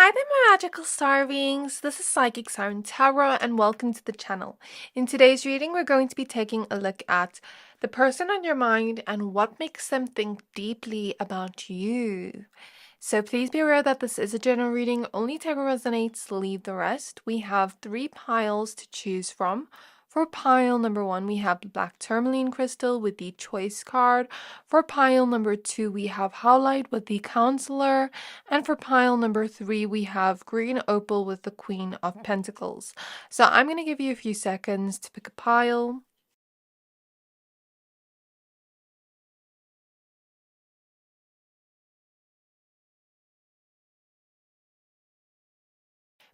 Hi there, my magical star beings. This is Psychic Siren Tarot, and welcome to the channel. In today's reading, we're going to be taking a look at the person on your mind and what makes them think deeply about you. So please be aware that this is a general reading. Only take what resonates, leave the rest. We have 3 piles to choose from. For pile number 1, we have the black tourmaline crystal with the choice card. For pile number 2, we have Howlite with the Counsellor. And for pile number 3, we have green opal with the Queen of Pentacles. So I'm going to give you a few seconds to pick a pile.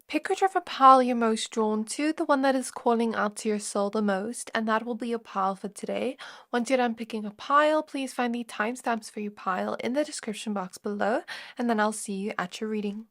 Pick whichever pile you're most drawn to, the one that is calling out to your soul the most, and that will be your pile for today. Once you're done picking a pile, please find the timestamps for your pile in the description box below, and then I'll see you at your reading.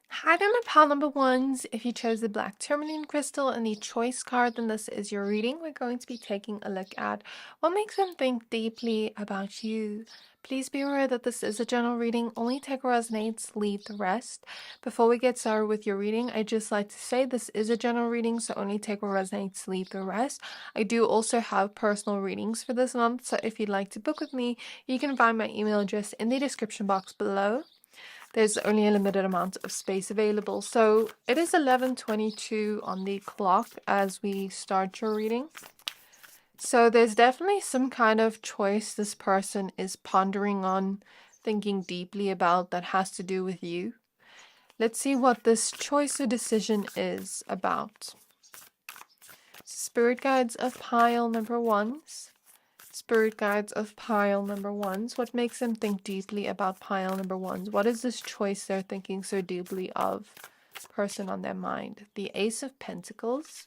Hi there, my pile number 1s. If you chose the black tourmaline crystal and the choice card, then this is your reading. We're going to be taking a look at what makes them think deeply about you. Please be aware that this is a general reading. Only take what resonates, leave the rest. Before we get started with your reading, I'd just like to say this is a general reading, so only take what resonates, leave the rest. I do also have personal readings for this month, so if you'd like to book with me, you can find my email address in the description box below. There's only a limited amount of space available. So it is 11:22 on the clock as we start your reading. So there's definitely some kind of choice this person is pondering on, thinking deeply about, that has to do with you. Let's see what this choice or decision is about. Spirit guides of pile number 1s. Spirit guides of pile number 1s. What makes them think deeply about pile number 1s? What is this choice they're thinking so deeply of? Person on their mind. The Ace of Pentacles.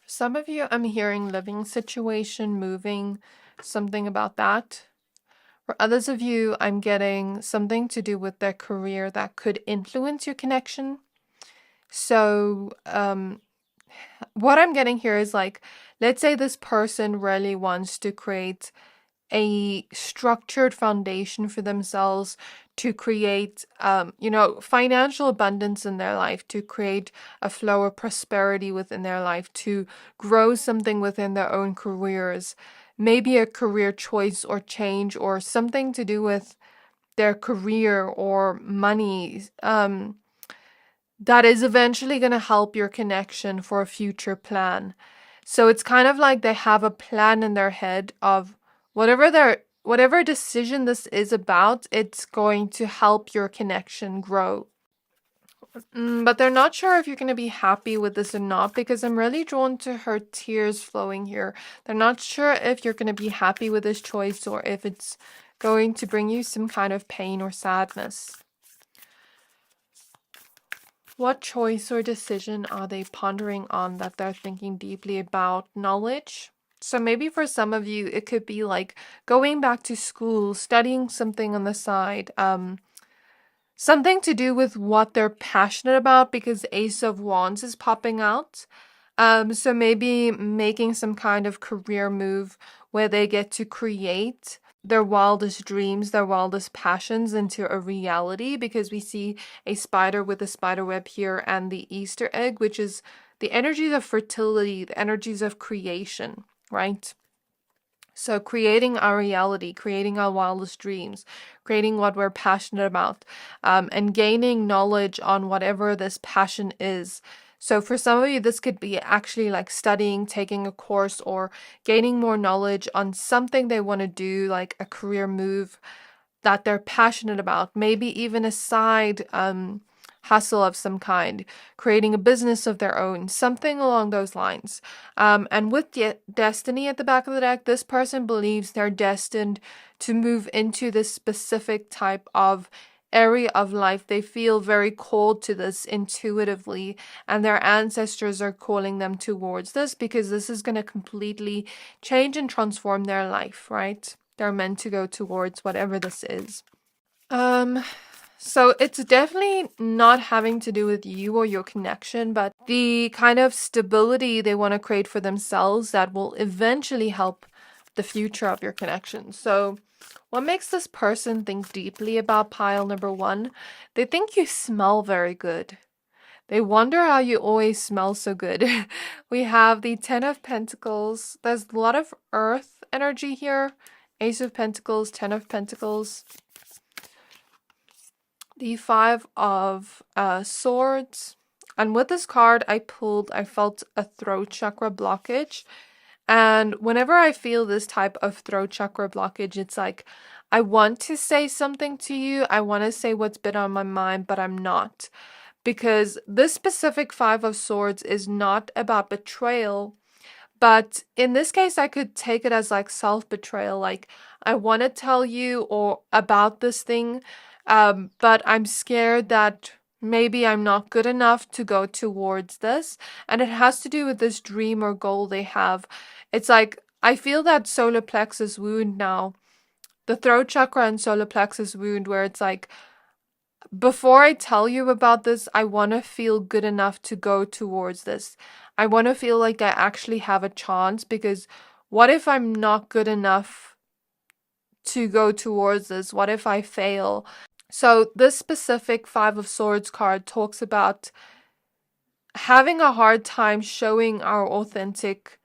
For some of you, I'm hearing living situation, moving, something about that. For others of you, I'm getting something to do with their career that could influence your connection. So, what I'm getting here is like, let's say this person really wants to create a structured foundation for themselves, to create, financial abundance in their life, to create a flow of prosperity within their life, to grow something within their own careers, maybe a career choice or change or something to do with their career or money, that is eventually going to help your connection for a future plan. So it's kind of like they have a plan in their head of whatever decision this is about, it's going to help your connection grow. But they're not sure if you're going to be happy with this or not, because I'm really drawn to her tears flowing here. They're not sure if you're going to be happy with this choice or if it's going to bring you some kind of pain or sadness. What choice or decision are they pondering on that they're thinking deeply about? Knowledge. So maybe for some of you, it could be like going back to school, studying something on the side, something to do with what they're passionate about, because Ace of Wands is popping out. So maybe making some kind of career move where they get to create their wildest dreams, their wildest passions into a reality, because we see a spider with a spider web here and the Easter egg, which is the energies of fertility, the energies of creation, right? So creating our reality, creating our wildest dreams, creating what we're passionate about, and gaining knowledge on whatever this passion is. So for some of you, this could be actually like studying, taking a course, or gaining more knowledge on something they want to do, like a career move that they're passionate about. Maybe even a side hustle of some kind, creating a business of their own, something along those lines. And with destiny at the back of the deck, this person believes they're destined to move into this specific type of area of life. They feel very called to this intuitively, and their ancestors are calling them towards this, because this is going to completely change and transform their life, right? They're meant to go towards whatever this is. So it's definitely not having to do with you or your connection, but the kind of stability they want to create for themselves that will eventually help the future of your connection. So what makes this person think deeply about pile number 1? They think you smell very good. They wonder how you always smell so good. We have the 10 of Pentacles. There's a lot of earth energy here. Ace of Pentacles, 10 of Pentacles. The 5 of Swords. And with this card I felt a throat chakra blockage. And whenever I feel this type of throat chakra blockage, it's like, I want to say something to you. I want to say what's been on my mind, but I'm not. Because this specific 5 of Swords is not about betrayal. But in this case, I could take it as like self-betrayal. Like, I want to tell you or about this thing, but I'm scared that maybe I'm not good enough to go towards this. And it has to do with this dream or goal they have. It's like, I feel that solar plexus wound now. The throat chakra and solar plexus wound where it's like, before I tell you about this, I want to feel good enough to go towards this. I want to feel like I actually have a chance, because what if I'm not good enough to go towards this? What if I fail? So this specific 5 of Swords card talks about having a hard time showing our authentic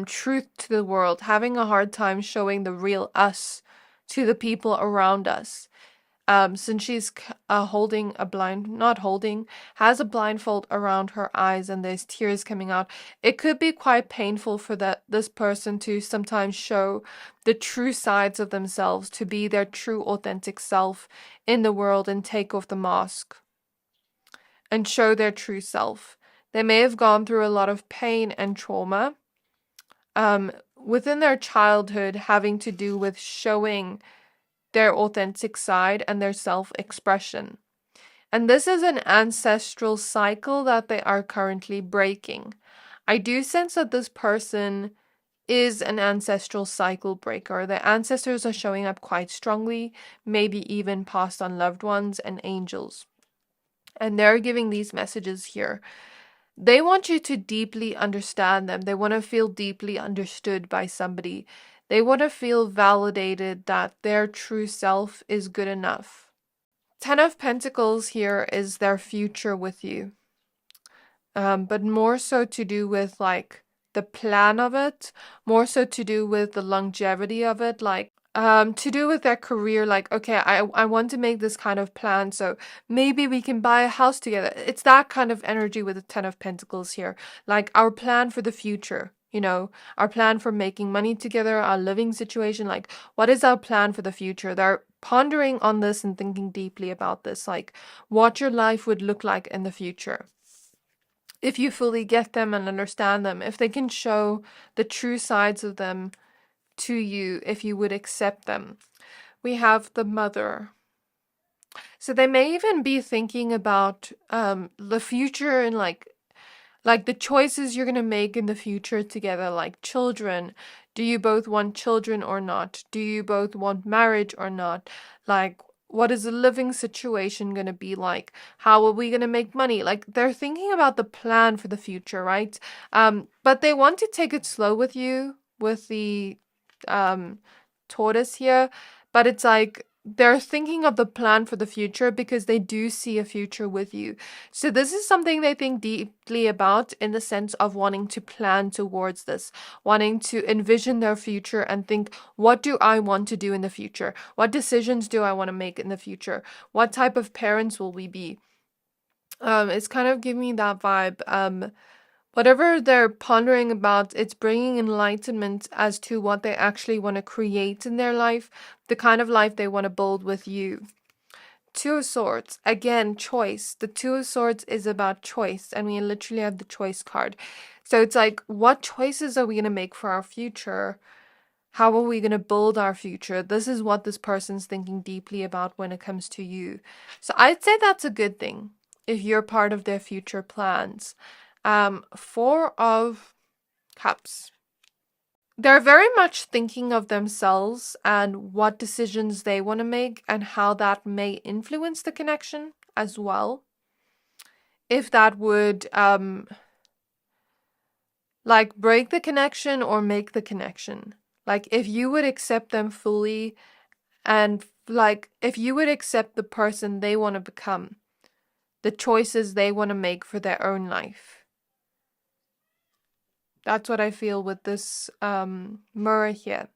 truth to the world, having a hard time showing the real us to the people around us. Since she's holding a has a blindfold around her eyes and there's tears coming out, it could be quite painful for this person to sometimes show the true sides of themselves, to be their true authentic self in the world and take off the mask and show their true self. They may have gone through a lot of pain and trauma within their childhood, having to do with showing their authentic side and their self-expression. And this is an ancestral cycle that they are currently breaking. I do sense that this person is an ancestral cycle breaker. Their ancestors are showing up quite strongly, maybe even passed on loved ones and angels. And they're giving these messages here. They want you to deeply understand them. They want to feel deeply understood by somebody. They want to feel validated that their true self is good enough. 10 of Pentacles here is their future with you. But more so to do with like the plan of it, more so to do with the longevity of it, like to do with their career, like, okay, I want to make this kind of plan, so maybe we can buy a house together. It's that kind of energy with the 10 of Pentacles here, like our plan for the future. You know, our plan for making money together, our living situation, like what is our plan for the future? They're pondering on this and thinking deeply about this, like what your life would look like in the future. If you fully get them and understand them, if they can show the true sides of them to you, if you would accept them. We have the Mother. So they may even be thinking about the future and like the choices you're going to make in the future together, like children. Do you both want children or not? Do you both want marriage or not? Like, what is the living situation going to be like? How are we going to make money? Like, they're thinking about the plan for the future, right? But they want to take it slow with you, with the tortoise here. But it's like, they're thinking of the plan for the future because they do see a future with you. So this is something they think deeply about, in the sense of wanting to plan towards this, wanting to envision their future and think, what do I want to do in the future? What decisions do I want to make in the future? What type of parents will we be? It's kind of giving me that vibe. Whatever they're pondering about, it's bringing enlightenment as to what they actually want to create in their life, the kind of life they want to build with you. 2 of Swords, again, choice. The 2 of Swords is about choice, and we literally have the choice card. So it's like, what choices are we going to make for our future? How are we going to build our future? This is what this person's thinking deeply about when it comes to you. So I'd say that's a good thing if you're part of their future plans. 4 of Cups. They're very much thinking of themselves and what decisions they want to make and how that may influence the connection as well. If that would like break the connection or make the connection. Like, if you would accept them fully, and like, if you would accept the person they want to become, the choices they want to make for their own life. That's what I feel with this mirror here.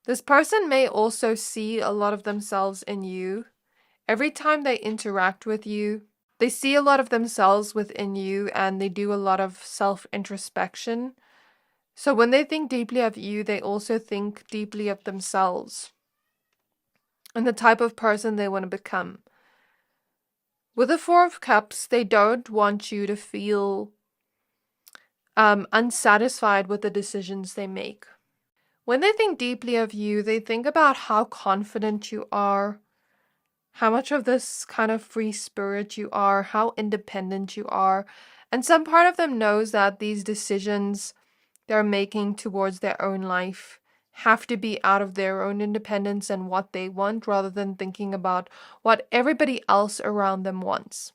This person may also see a lot of themselves in you. Every time they interact with you, they see a lot of themselves within you, and they do a lot of self-introspection. So when they think deeply of you, they also think deeply of themselves and the type of person they want to become. With the Four of Cups, they don't want you to feel unsatisfied with the decisions they make. When they think deeply of you, they think about how confident you are, how much of this kind of free spirit you are, how independent you are. And some part of them knows that these decisions they're making towards their own life have to be out of their own independence and what they want, rather than thinking about what everybody else around them wants.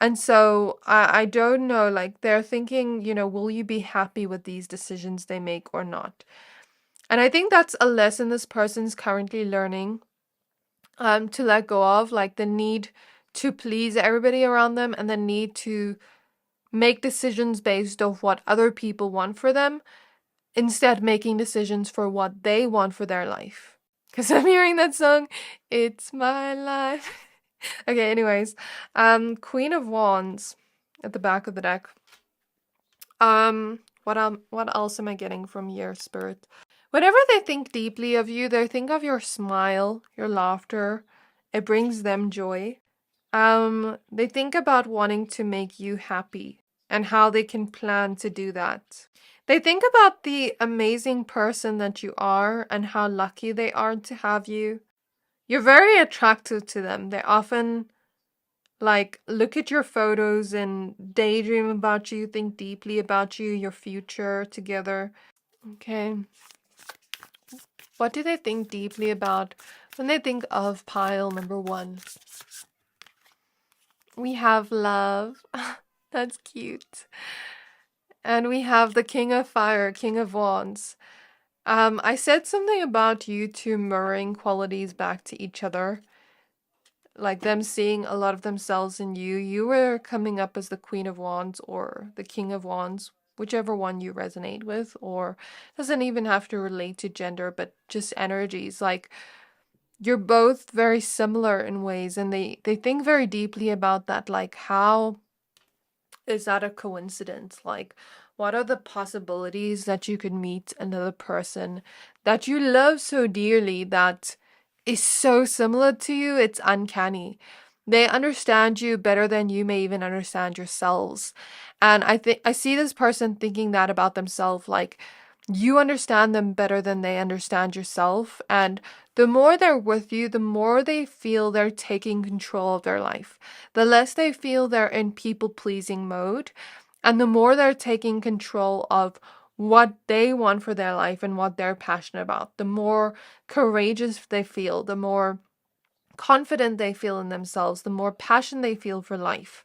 And so I don't know, like, they're thinking, will you be happy with these decisions they make or not? And I think that's a lesson this person's currently learning to let go of, like the need to please everybody around them and the need to make decisions based off what other people want for them, instead making decisions for what they want for their life. Because I'm hearing that song, It's My Life. Okay, anyways, Queen of Wands at the back of the deck. What else am I getting from your spirit? Whenever they think deeply of you, they think of your smile, your laughter. It brings them joy. They think about wanting to make you happy and how they can plan to do that. They think about the amazing person that you are and how lucky they are to have you. You're very attractive to them. They often look at your photos and daydream about you, think deeply about you, your future together. Okay. What do they think deeply about when they think of pile number 1? We have love. That's cute. And we have the King of Fire, King of Wands. I said something about you two mirroring qualities back to each other. Like them seeing a lot of themselves in you. You were coming up as the Queen of Wands or the King of Wands, whichever one you resonate with, or doesn't even have to relate to gender, but just energies. Like, you're both very similar in ways, and they think very deeply about that. Like, how is that a coincidence? Like, what are the possibilities that you could meet another person that you love so dearly that is so similar to you? It's uncanny. They understand you better than you may even understand yourselves. And I see this person thinking that about themselves, like, you understand them better than they understand yourself. And the more they're with you, the more they feel they're taking control of their life. The less they feel they're in people-pleasing mode. And the more they're taking control of what they want for their life and what they're passionate about. The more courageous they feel, the more confident they feel in themselves, the more passion they feel for life.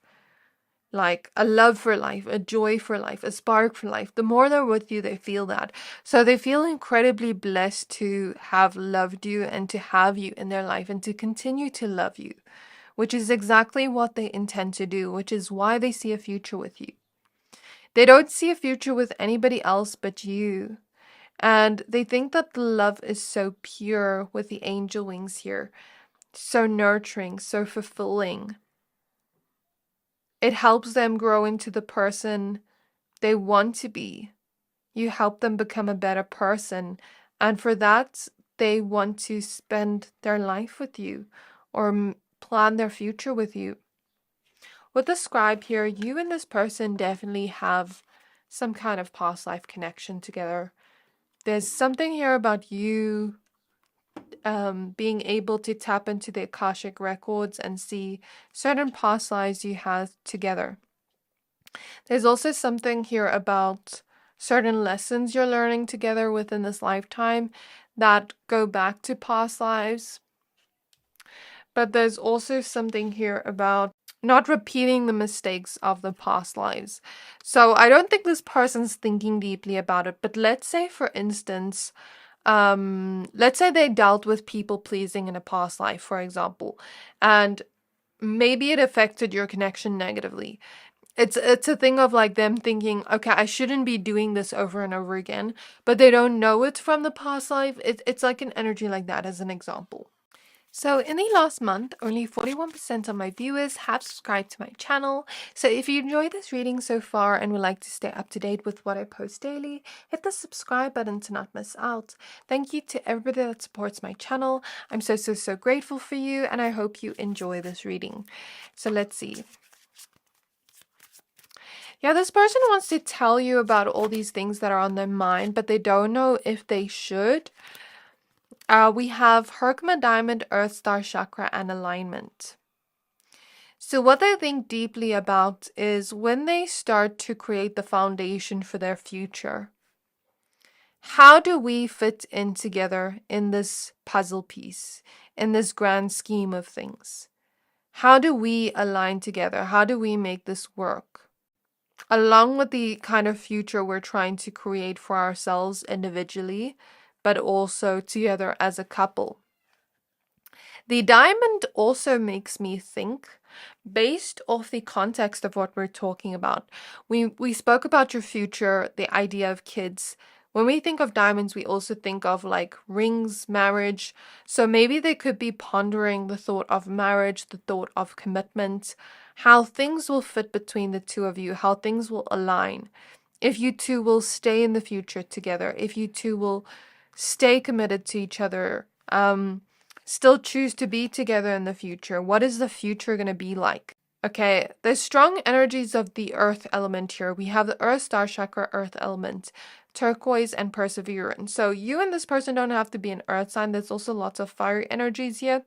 Like a love for life, a joy for life, a spark for life. The more they're with you, they feel that. So they feel incredibly blessed to have loved you and to have you in their life and to continue to love you, which is exactly what they intend to do, which is why they see a future with you. They don't see a future with anybody else but you. And they think that the love is so pure with the angel wings here, so nurturing, so fulfilling. It helps them grow into the person they want to be. You help them become a better person. And for that, they want to spend their life with you or plan their future with you. With the scribe here, you and this person definitely have some kind of past life connection together. There's something here about you being able to tap into the Akashic records and see certain past lives you had together. There's also something here about certain lessons you're learning together within this lifetime that go back to past lives. But there's also something here about not repeating the mistakes of the past lives. So I don't think this person's thinking deeply about it. But let's say, for instance, let's say they dealt with people pleasing in a past life, for example, and maybe it affected your connection negatively. It's a thing of like them thinking, okay, I shouldn't be doing this over and over again, but they don't know it's from the past life. It's like an energy like that, as an example. So in the last month, only 41% of my viewers have subscribed to my channel. So if you enjoyed this reading so far and would like to stay up to date with what I post daily, hit the subscribe button to not miss out. Thank you to everybody that supports my channel. I'm so grateful for you, and I hope you enjoy this reading. So let's see. Yeah, this person wants to tell you about all these things that are on their mind, but they don't know if they should. We have Herkimer Diamond, Earth Star Chakra, and alignment. So what they think deeply about is when they start to create the foundation for their future. How do we fit in together in this puzzle piece, in this grand scheme of things? How do we align together? How do we make this work? Along with the kind of future we're trying to create for ourselves individually, but also together as a couple. The diamond also makes me think, based off the context of what we're talking about. We spoke about your future, the idea of kids. When we think of diamonds, we also think of like rings, marriage. So maybe they could be pondering the thought of marriage, the thought of commitment, how things will fit between the two of you, how things will align. If you two will stay in the future together, if you two will stay committed to each other, still choose to be together in the future. What is the future going to be like? Okay, there's strong energies of the earth element here. We have the earth star chakra, earth element, turquoise, and perseverance. So you and this person don't have to be an earth sign. There's also lots of fire energies here,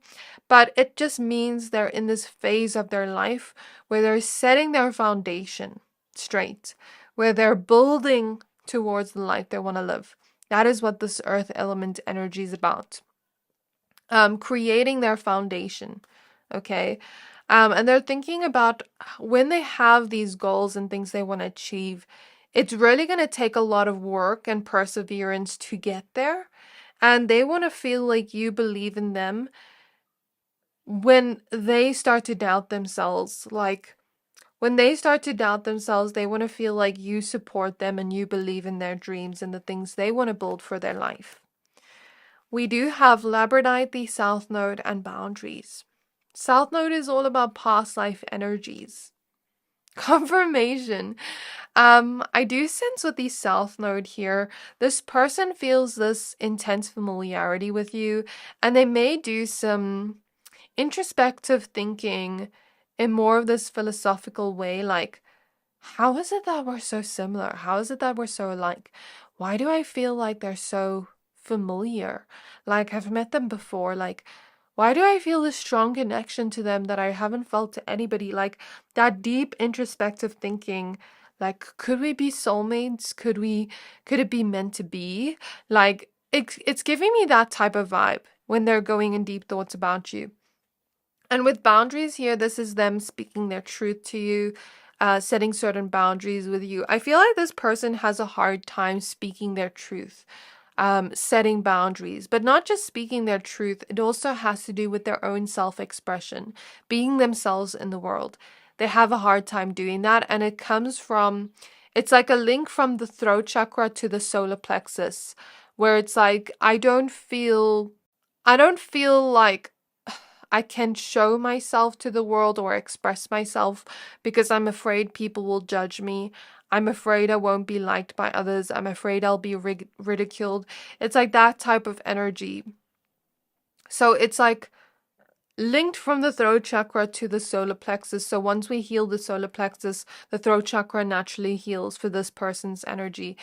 but it just means they're in this phase of their life where they're setting their foundation straight, where they're building towards the life they want to live. That is what this earth element energy is about. Creating their foundation, okay? And they're thinking about when they have these goals and things they want to achieve, it's really going to take a lot of work and perseverance to get there. And they want to feel like you believe in them when they start to doubt themselves. Like, when they start to doubt themselves, they want to feel like you support them and you believe in their dreams and the things they want to build for their life. We do have Labradorite, the South Node, and boundaries. South Node is all about past life energies. Confirmation. I do sense with the South Node here, this person feels this intense familiarity with you, and they may do some introspective thinking in more of this philosophical way, like, how is it that we're so similar? How is it that we're so alike? Why do I feel like they're so familiar? Like, I've met them before. Like, why do I feel this strong connection to them that I haven't felt to anybody? Like, that deep introspective thinking, like, could we be soulmates? Could it be meant to be? Like, it's giving me that type of vibe when they're going in deep thoughts about you. And with boundaries here, this is them speaking their truth to you, setting certain boundaries with you. I feel like this person has a hard time speaking their truth, setting boundaries, but not just speaking their truth. It also has to do with their own self-expression, being themselves in the world. They have a hard time doing that, and it comes from, it's like a link from the throat chakra to the solar plexus, where it's like, I don't feel like I can show myself to the world or express myself because I'm afraid people will judge me. I'm afraid I won't be liked by others. I'm afraid I'll be ridiculed. It's like that type of energy. So it's like linked from the throat chakra to the solar plexus. So once we heal the solar plexus, the throat chakra naturally heals for this person's energy.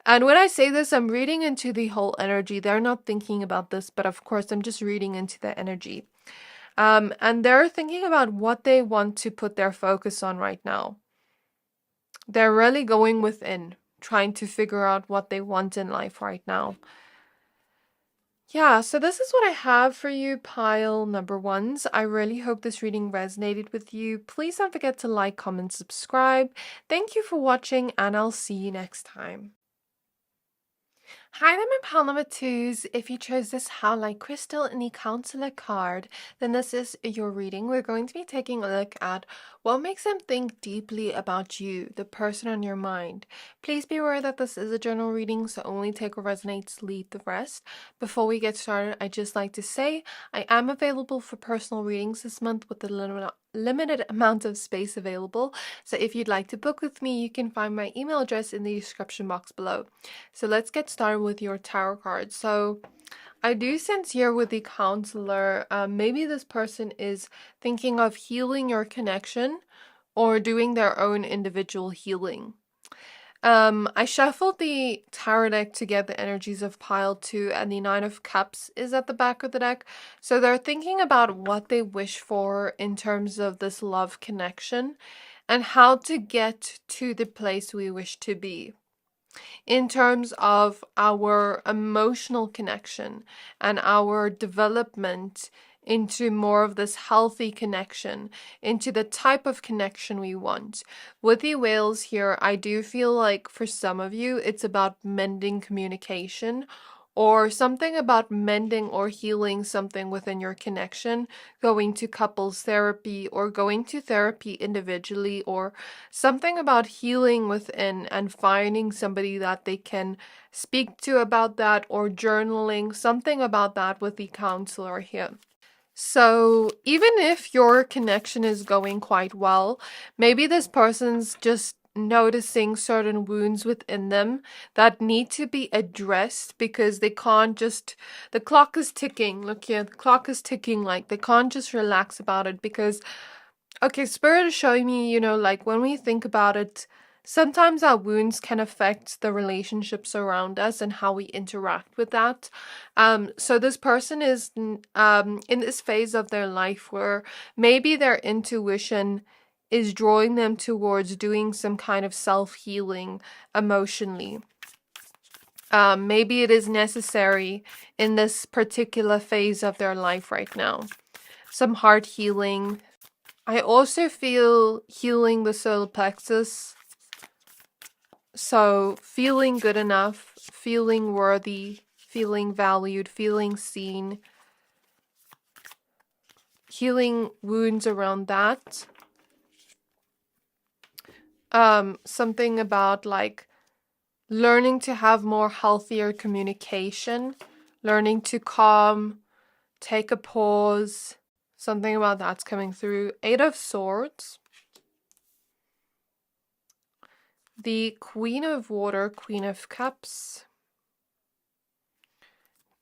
And when I say this, I'm reading into the whole energy. They're not thinking about this, but of course I'm just reading into the energy. And they're thinking about what they want to put their focus on right now. They're really going within, trying to figure out what they want in life right now. Yeah, so this is what I have for you, pile number ones. I really hope this reading resonated with you. Please don't forget to like, comment, subscribe. Thank you for watching, and I'll see you next time. Hi there, my pile number twos. If you chose this Howlite crystal in the Counsellor card, then this is your reading. We're going to be taking a look at what makes them think deeply about you, the person on your mind. Please be aware that this is a general reading, so only take what resonates, leave the rest. Before we get started, I'd just like to say I am available for personal readings this month with a limited amount of space available. So if you'd like to book with me, you can find my email address in the description box below. So let's get started with your tarot cards. So I do sense here with the Counsellor, maybe this person is thinking of healing your connection or doing their own individual healing. I shuffled the tarot deck to get the energies of pile 2, and the 9 of cups is at the back of the deck. So they're thinking about what they wish for in terms of this love connection and how to get to the place we wish to be in terms of our emotional connection and our development into more of this healthy connection, into the type of connection we want. With the whales here, I do feel like for some of you, it's about mending communication or something about mending or healing something within your connection, going to couples therapy or going to therapy individually, or something about healing within and finding somebody that they can speak to about that, or journaling, something about that with the Counsellor here. So even if your connection is going quite well, maybe this person's just noticing certain wounds within them that need to be addressed because they can't just, the clock is ticking. Look here, the clock is ticking. Like they can't just relax about it because, okay, Spirit is showing me, you know, like when we think about it, sometimes our wounds can affect the relationships around us and how we interact with that. So this person is in this phase of their life where maybe their intuition is drawing them towards doing some kind of self-healing emotionally. Maybe it is necessary in this particular phase of their life right now. Some heart healing. I also feel healing the solar plexus. So feeling good enough, feeling worthy, feeling valued, feeling seen, healing wounds around that. Something about like learning to have more healthier communication, learning to calm, take a pause. Something about that's coming through. 8 of Swords. The Queen of Water, Queen of Cups.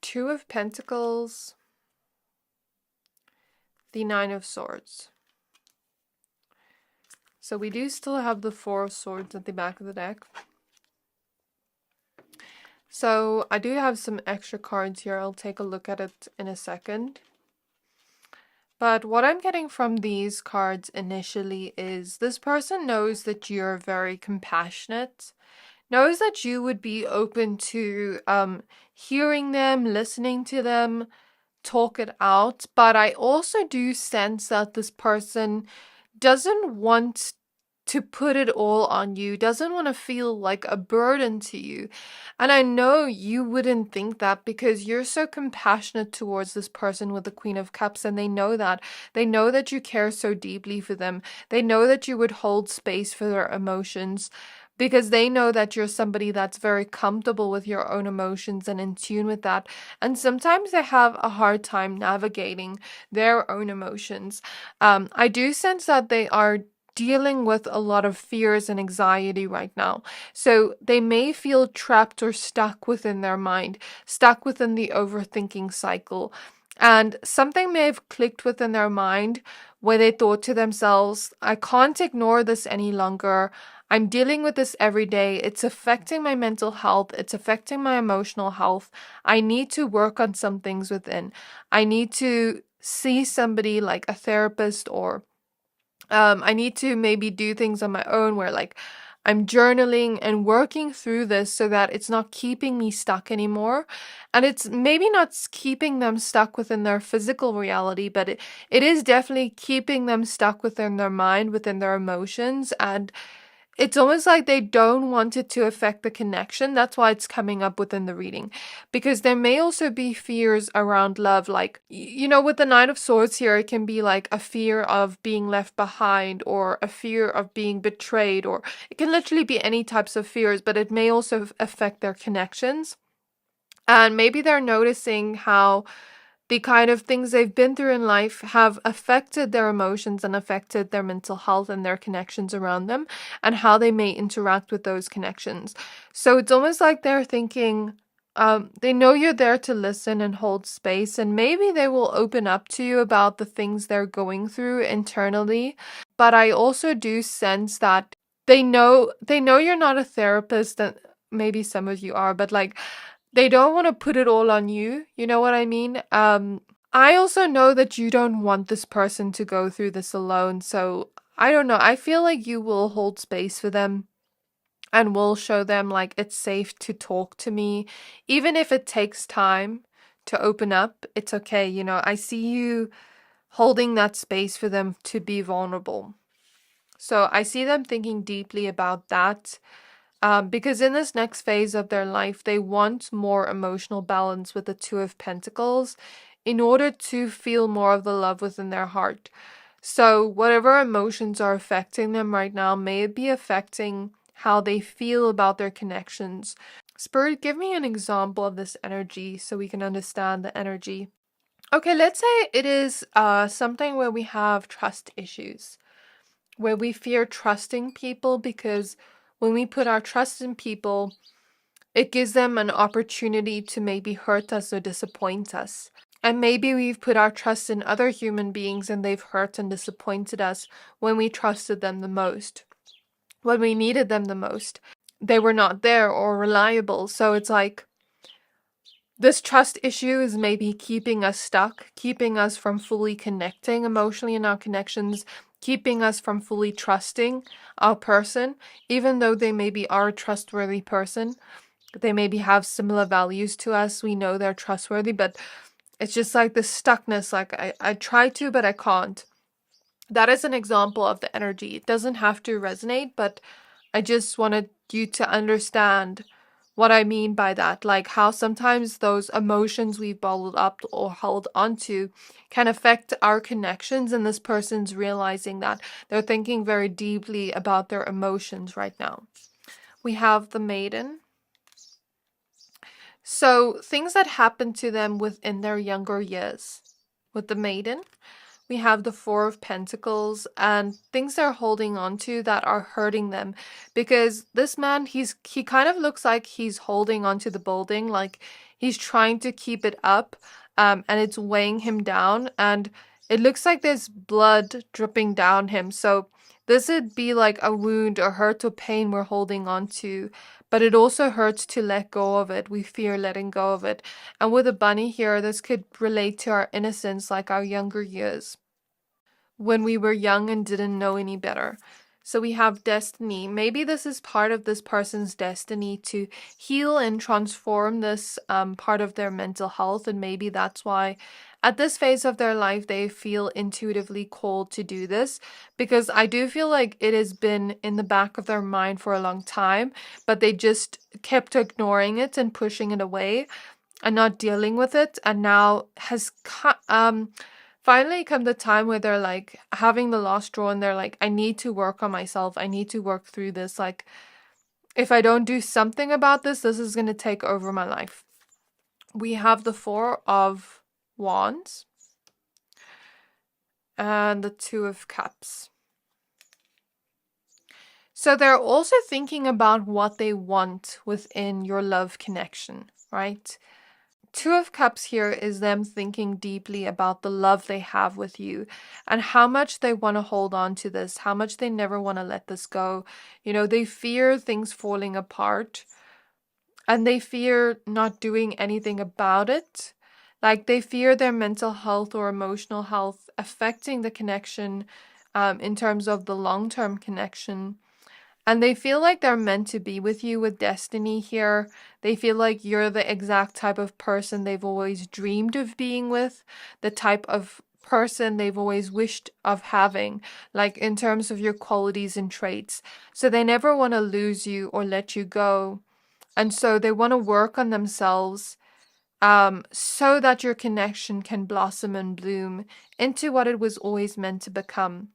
2 of Pentacles. The 9 of Swords. So we do still have the 4 of Swords at the back of the deck. So I do have some extra cards here. I'll take a look at it in a second. But what I'm getting from these cards initially is this person knows that you're very compassionate, knows that you would be open to hearing them, listening to them, talk it out. But I also do sense that this person doesn't want to put it all on you, doesn't want to feel like a burden to you. And I know you wouldn't think that because you're so compassionate towards this person with the Queen of Cups, and they know that. They know that you care so deeply for them. They know that you would hold space for their emotions because they know that you're somebody that's very comfortable with your own emotions and in tune with that. And sometimes they have a hard time navigating their own emotions. I do sense that they are dealing with a lot of fears and anxiety right now. So they may feel trapped or stuck within their mind, stuck within the overthinking cycle. And something may have clicked within their mind where they thought to themselves, I can't ignore this any longer. I'm dealing with this every day. It's affecting my mental health. It's affecting my emotional health. I need to work on some things within. I need to see somebody like a therapist, or I need to maybe do things on my own where like I'm journaling and working through this so that it's not keeping me stuck anymore. And it's maybe not keeping them stuck within their physical reality, but it is definitely keeping them stuck within their mind, within their emotions. And it's almost like they don't want it to affect the connection. That's why it's coming up within the reading. Because there may also be fears around love. Like, with the Knight of Swords here, it can be like a fear of being left behind or a fear of being betrayed, or it can literally be any types of fears, but it may also affect their connections. And maybe they're noticing how the kind of things they've been through in life have affected their emotions and affected their mental health and their connections around them, and how they may interact with those connections. So it's almost like they're thinking, they know you're there to listen and hold space, and maybe they will open up to you about the things they're going through internally. But I also do sense that they know you're not a therapist, and maybe some of you are, but like, they don't want to put it all on you. You know what I mean? I also know that you don't want this person to go through this alone. So I don't know. I feel like you will hold space for them and will show them like it's safe to talk to me. Even if it takes time to open up, it's okay. I see you holding that space for them to be vulnerable. So I see them thinking deeply about that. Because in this next phase of their life, they want more emotional balance with the Two of Pentacles in order to feel more of the love within their heart. So whatever emotions are affecting them right now may be affecting how they feel about their connections. Spirit, give me an example of this energy so we can understand the energy. Okay, let's say it is something where we have trust issues, where we fear trusting people, because when we put our trust in people, it gives them an opportunity to maybe hurt us or disappoint us. And maybe we've put our trust in other human beings and they've hurt and disappointed us when we trusted them the most, when we needed them the most. They were not there or reliable. So it's like this trust issue is maybe keeping us stuck, keeping us from fully connecting emotionally in our connections, keeping us from fully trusting our person, even though they maybe are a trustworthy person. They maybe have similar values to us. We know they're trustworthy, but it's just like this stuckness. Like I try to, but I can't. That is an example of the energy. It doesn't have to resonate, but I just wanted you to understand what I mean by that. Like how sometimes those emotions we've bottled up or held onto can affect our connections, and this person's realizing that they're thinking very deeply about their emotions right now. We have the Maiden. So things that happened to them within their younger years. With the Maiden, we have the Four of Pentacles and things they're holding on to that are hurting them, because this man, he kind of looks like he's holding onto the building, like he's trying to keep it up, and it's weighing him down, and it looks like there's blood dripping down him. So this would be like a wound or hurt or pain we're holding on to, but it also hurts to let go of it. We fear letting go of it. And with a bunny here, this could relate to our innocence, like our younger years, when we were young and didn't know any better. So we have destiny. Maybe this is part of this person's destiny to heal and transform this part of their mental health. And maybe that's why at this phase of their life, they feel intuitively called to do this, because I do feel like it has been in the back of their mind for a long time, but they just kept ignoring it and pushing it away and not dealing with it. And now has finally come the time where they're like having the last straw, and they're like, I need to work on myself. I need to work through this. Like, if I don't do something about this, this is going to take over my life. We have the Four of Wands and the Two of Cups. So they're also thinking about what they want within your love connection, right? Two of Cups here is them thinking deeply about the love they have with you and how much they want to hold on to this, how much they never want to let this go. They fear things falling apart, and they fear not doing anything about it. Like, they fear their mental health or emotional health affecting the connection in terms of the long-term connection. And they feel like they're meant to be with you with destiny here. They feel like you're the exact type of person they've always dreamed of being with, the type of person they've always wished of having, like in terms of your qualities and traits. So they never want to lose you or let you go. And so they want to work on themselves so that your connection can blossom and bloom into what it was always meant to become.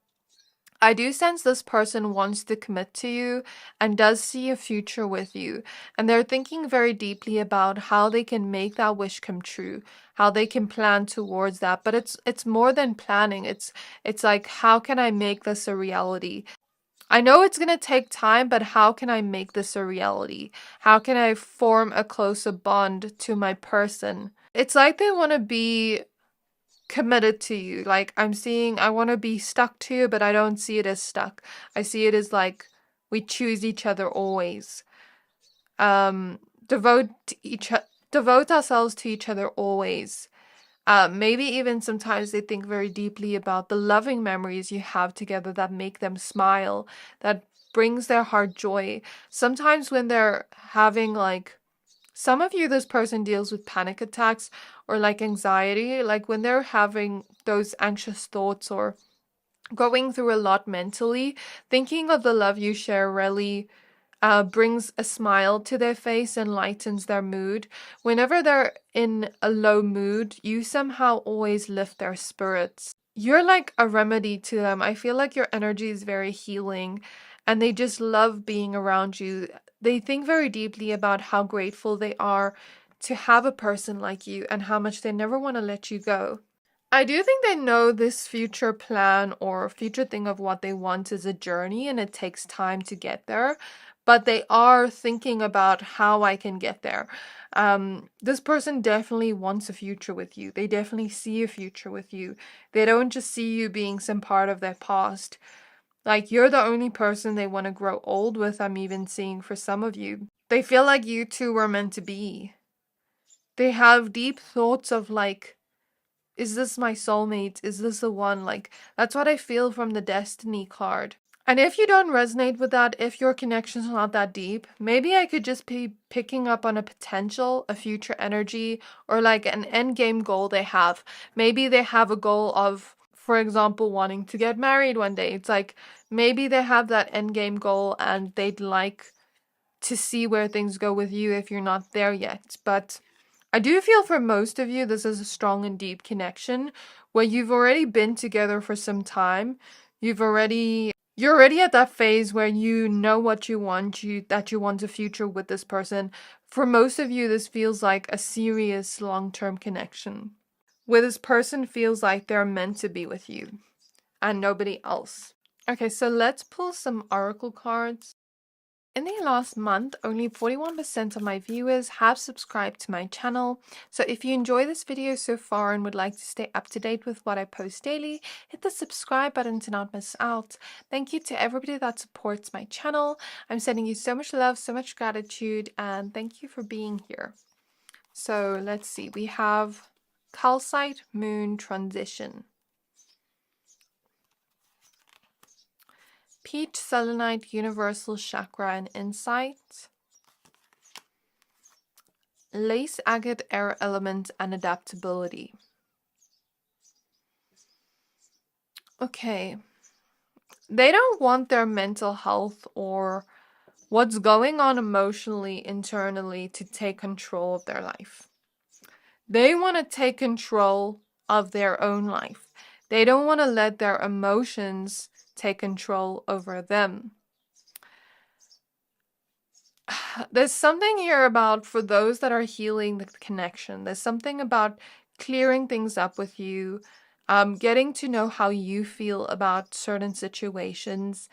I do sense this person wants to commit to you and does see a future with you. And they're thinking very deeply about how they can make that wish come true, how they can plan towards that. But it's more than planning. It's like, how can I make this a reality? I know it's going to take time, but how can I make this a reality? How can I form a closer bond to my person? It's like they want to be committed to you. Like I'm seeing, I want to be stuck to you, but I don't see it as stuck. I see it as like we choose each other always. Devote devote ourselves to each other always. Maybe even sometimes they think very deeply about the loving memories you have together that make them smile, that brings their heart joy. Sometimes when they're having like, some of you, this person deals with panic attacks or like anxiety, like when they're having those anxious thoughts or going through a lot mentally, thinking of the love you share really brings a smile to their face and lightens their mood. Whenever they're in a low mood, you somehow always lift their spirits. You're like a remedy to them. I feel like your energy is very healing and they just love being around you. They think very deeply about how grateful they are to have a person like you and how much they never want to let you go. I do think they know this future plan or future thing of what they want is a journey and it takes time to get there, but they are thinking about how I can get there. This person definitely wants a future with you. They definitely see a future with you. They don't just see you being some part of their past. Like you're the only person they want to grow old with, I'm even seeing for some of you. They feel like you two were meant to be. They have deep thoughts of like, is this my soulmate? Is this the one? Like, that's what I feel from the Destiny card. And if you don't resonate with that, if your connection's not that deep, maybe I could just be picking up on a potential, a future energy, or like an end game goal they have. Maybe they have a goal of, for example, wanting to get married one day. It's like, maybe they have that end game goal and they'd like to see where things go with you if you're not there yet. But I do feel for most of you, this is a strong and deep connection where you've already been together for some time. You're already at that phase where you know what you want, that you want a future with this person. For most of you, this feels like a serious long-term connection where this person feels like they're meant to be with you and nobody else. Okay, so let's pull some oracle cards. In the last month, only 41% of my viewers have subscribed to my channel. So if you enjoy this video so far and would like to stay up to date with what I post daily, hit the subscribe button to not miss out. Thank you to everybody that supports my channel. I'm sending you so much love, so much gratitude, and thank you for being here. So let's see, we have Calcite Moon Transition. Peach Selenite Universal Chakra and Insight. Lace Agate Air Element and Adaptability. Okay. They don't want their mental health or what's going on emotionally, internally to take control of their life. They want to take control of their own life. They don't want to let their emotions take control over them. There's something here about, for those that are healing the connection, there's something about clearing things up with you, getting to know how you feel about certain situations,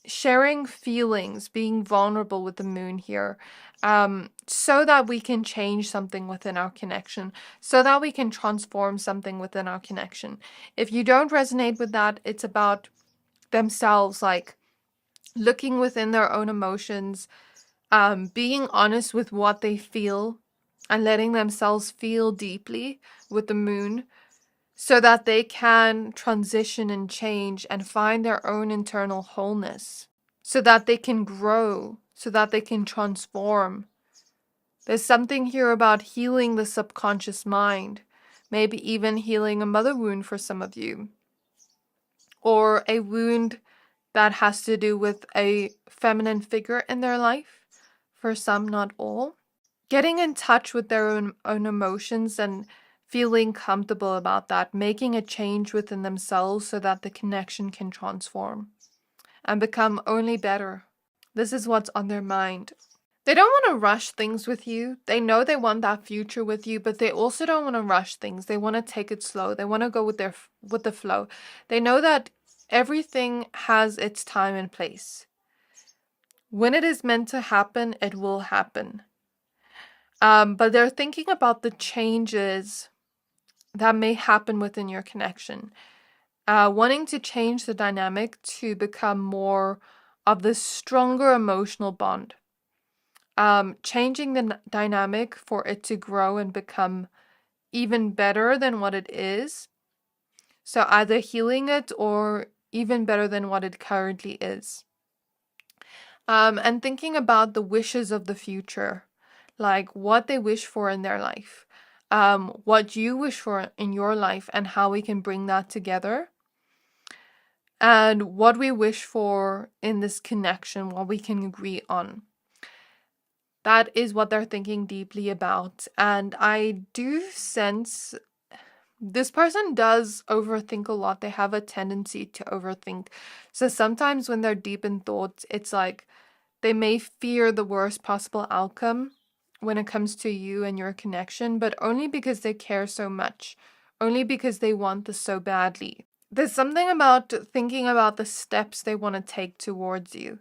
sharing feelings, being vulnerable with the moon here, so that we can change something within our connection, so that we can transform something within our connection. If you don't resonate with that, it's about themselves, like looking within their own emotions, being honest with what they feel and letting themselves feel deeply with the moon so that they can transition and change and find their own internal wholeness. so that they can grow, so that they can transform. There's something here about healing the subconscious mind, maybe even healing a mother wound for some of you, or a wound that has to do with a feminine figure in their life, for some, not all. Getting in touch with their own emotions and feeling comfortable about that, making a change within themselves so that the connection can transform and become only better. This is what's on their mind. They don't want to rush things with you. They know they want that future with you, but they also don't want to rush things. They want to take it slow. They want to go with the flow. They know that everything has its time and place. When it is meant to happen, it will happen. But they're thinking about the changes that may happen within your connection. Wanting to change the dynamic to become more of the stronger emotional bond. Changing the dynamic for it to grow and become even better than what it is. So either healing it or even better than what it currently is. And thinking about the wishes of the future, like what they wish for in their life, what you wish for in your life, and how we can bring that together. And what we wish for in this connection, what we can agree on. That is what they're thinking deeply about. And I do sense this person does overthink a lot. They have a tendency to overthink. So sometimes when they're deep in thought, it's like they may fear the worst possible outcome when it comes to you and your connection, but only because they care so much, only because they want this so badly. There's something about thinking about the steps they want to take towards you,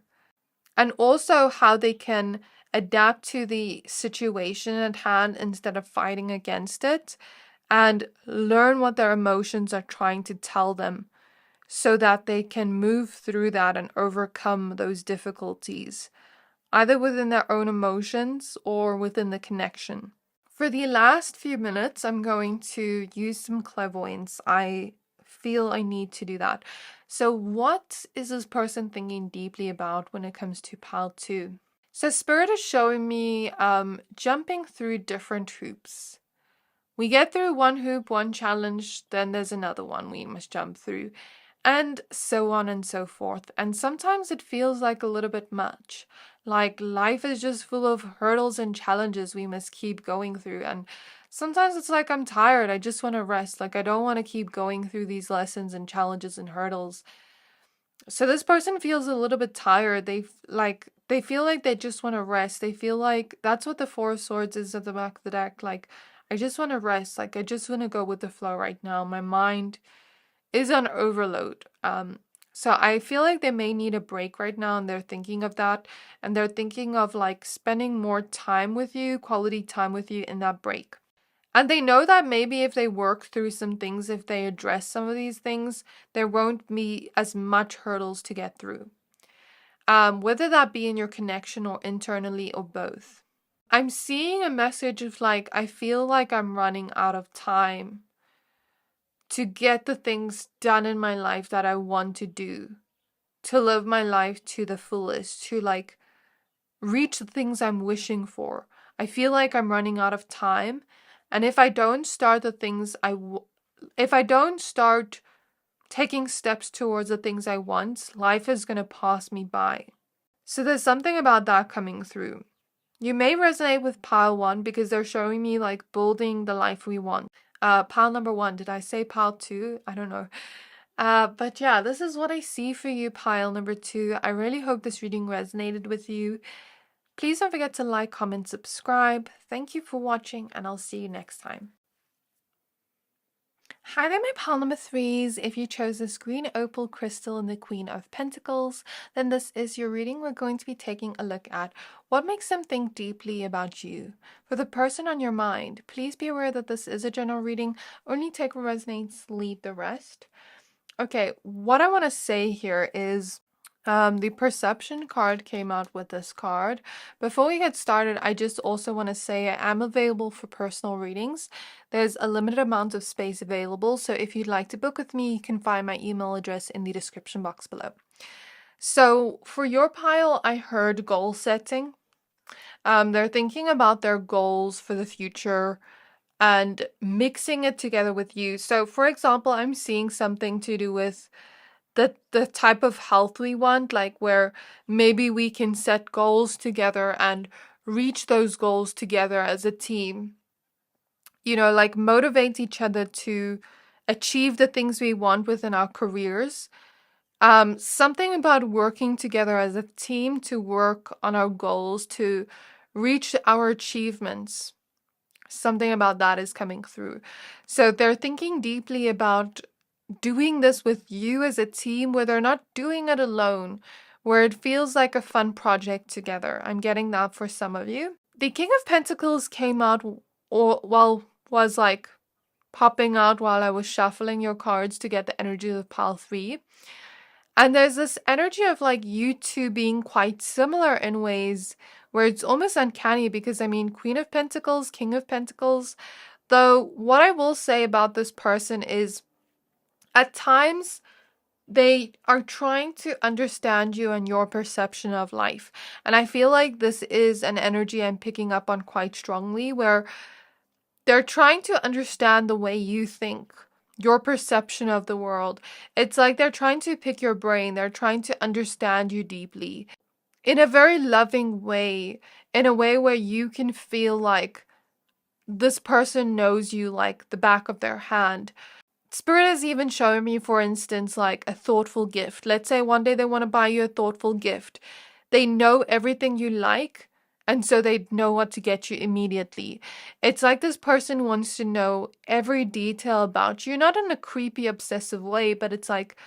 and also how they can adapt to the situation at hand instead of fighting against it, and learn what their emotions are trying to tell them so that they can move through that and overcome those difficulties, either within their own emotions or within the connection. For the last few minutes, I'm going to use some clairvoyance. I feel I need to do that. So what is this person thinking deeply about when it comes to pile 2? So Spirit is showing me jumping through different hoops. We get through one hoop, one challenge, then there's another one we must jump through, and so on and so forth. And sometimes it feels like a little bit much. Like life is just full of hurdles and challenges we must keep going through. And sometimes it's like I'm tired. I just want to rest. Like I don't want to keep going through these lessons and challenges and hurdles. So this person feels a little bit tired. They feel like they just want to rest. They feel like that's what the Four of Swords is at the back of the deck. Like, I just want to rest. Like, I just want to go with the flow right now. My mind is on overload. So I feel like they may need a break right now, and they're thinking of that. And they're thinking of like spending more time with you, quality time with you in that break. And they know that maybe if they work through some things, if they address some of these things, there won't be as much hurdles to get through. Whether that be in your connection or internally or both. I'm seeing a message of like, I feel like I'm running out of time to get the things done in my life that I want to do, to live my life to the fullest, to like reach the things I'm wishing for. I feel like I'm running out of time. And if I don't start the things if I don't start taking steps towards the things I want, life is going to pass me by. So there's something about that coming through. You may resonate with pile 1 because they're showing me like building the life we want. Pile number 1, did I say pile 2? I don't know. But yeah, this is what I see for you, pile number 2. I really hope this reading resonated with you. Please don't forget to like, comment, subscribe. Thank you for watching, and I'll see you next time. Hi there, my pile number 3s. If you chose this green opal crystal and the Queen of Pentacles, then this is your reading. We're going to be taking a look at what makes them think deeply about you. For the person on your mind, please be aware that this is a general reading. Only take what resonates, leave the rest. Okay, what I want to say here is the perception card came out with this card. Before we get started, I just also want to say I am available for personal readings. There's a limited amount of space available, so if you'd like to book with me, you can find my email address in the description box below. So for your pile, I heard goal setting. They're thinking about their goals for the future and mixing it together with you. So for example, I'm seeing something to do with the type of health we want, like where maybe we can set goals together and reach those goals together as a team. You know, like motivate each other to achieve the things we want within our careers. Something about working together as a team to work on our goals, to reach our achievements. Something about that is coming through. So they're thinking deeply about doing this with you as a team, where they're not doing it alone, where it feels like a fun project together. I'm getting that for some of you. The King of Pentacles came out, or was like popping out while I was shuffling your cards to get the energy of pile 3. And there's this energy of like you two being quite similar in ways where it's almost uncanny, because I mean, Queen of Pentacles, King of Pentacles. Though what I will say about this person is at times they are trying to understand you and your perception of life. And I feel like this is an energy I'm picking up on quite strongly, where they're trying to understand the way you think, your perception of the world. It's like they're trying to pick your brain. They're trying to understand you deeply in a very loving way, in a way where you can feel like this person knows you like the back of their hand. Spirit has even shown me, for instance, like a thoughtful gift. Let's say one day they want to buy you a thoughtful gift. They know everything you like, and so they know what to get you immediately. It's like this person wants to know every detail about you, not in a creepy, obsessive way, but it's like,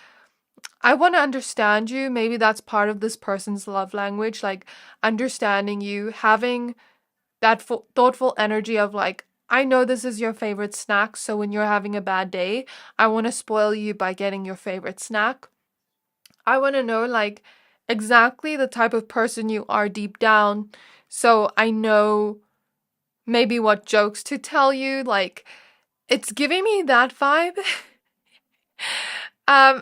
I want to understand you. Maybe that's part of this person's love language, like understanding you, having that thoughtful energy of like, I know this is your favorite snack, so when you're having a bad day, I want to spoil you by getting your favorite snack. I want to know like exactly the type of person you are deep down, so I know maybe what jokes to tell you. Like, it's giving me that vibe.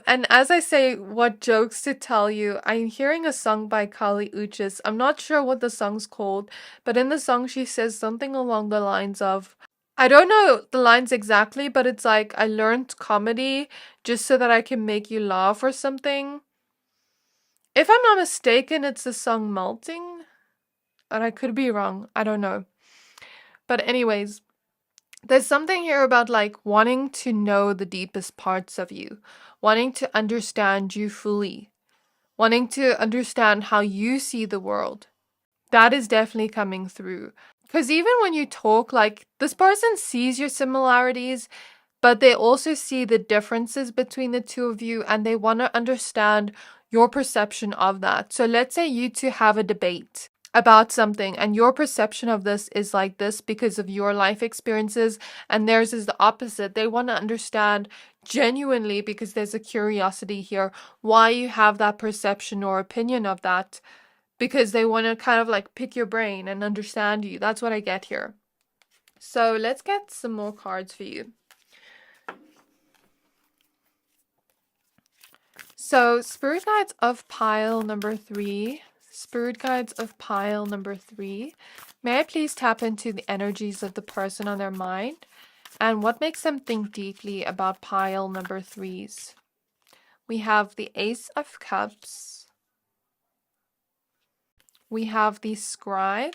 And as I say, what jokes to tell you, I'm hearing a song by Kali Uchis. I'm not sure what the song's called, but in the song she says something along the lines of, I don't know the lines exactly, but it's like, I learned comedy just so that I can make you laugh or something. If I'm not mistaken, it's the song Melting, and I could be wrong. I don't know. But anyways, there's something here about like wanting to know the deepest parts of you, wanting to understand you fully, wanting to understand how you see the world. That is definitely coming through. Because even when you talk, like this person sees your similarities, but they also see the differences between the two of you, and they want to understand your perception of that. So let's say you two have a debate about something, and your perception of this is like this because of your life experiences, and theirs is the opposite. They want to understand genuinely, because there's a curiosity here, why you have that perception or opinion of that, because they want to kind of like pick your brain and understand you. That's what I get here. So let's get some more cards for you. So Spirit Guides of pile number 3. Spirit Guides of pile number 3. May I please tap into the energies of the person on their mind and what makes them think deeply about pile number 3s. We have the Ace of Cups. We have the Scribe.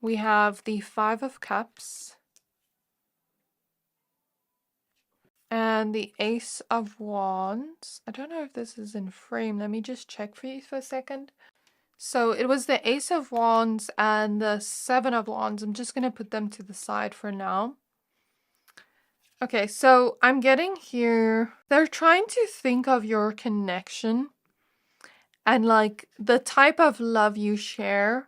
We have the Five of Cups. And the Ace of Wands. I don't know if this is in frame. Let me just check for you for a second. So it was the Ace of Wands and the Seven of Wands. I'm just going to put them to the side for now. Okay, so I'm getting here, they're trying to think of your connection and like the type of love you share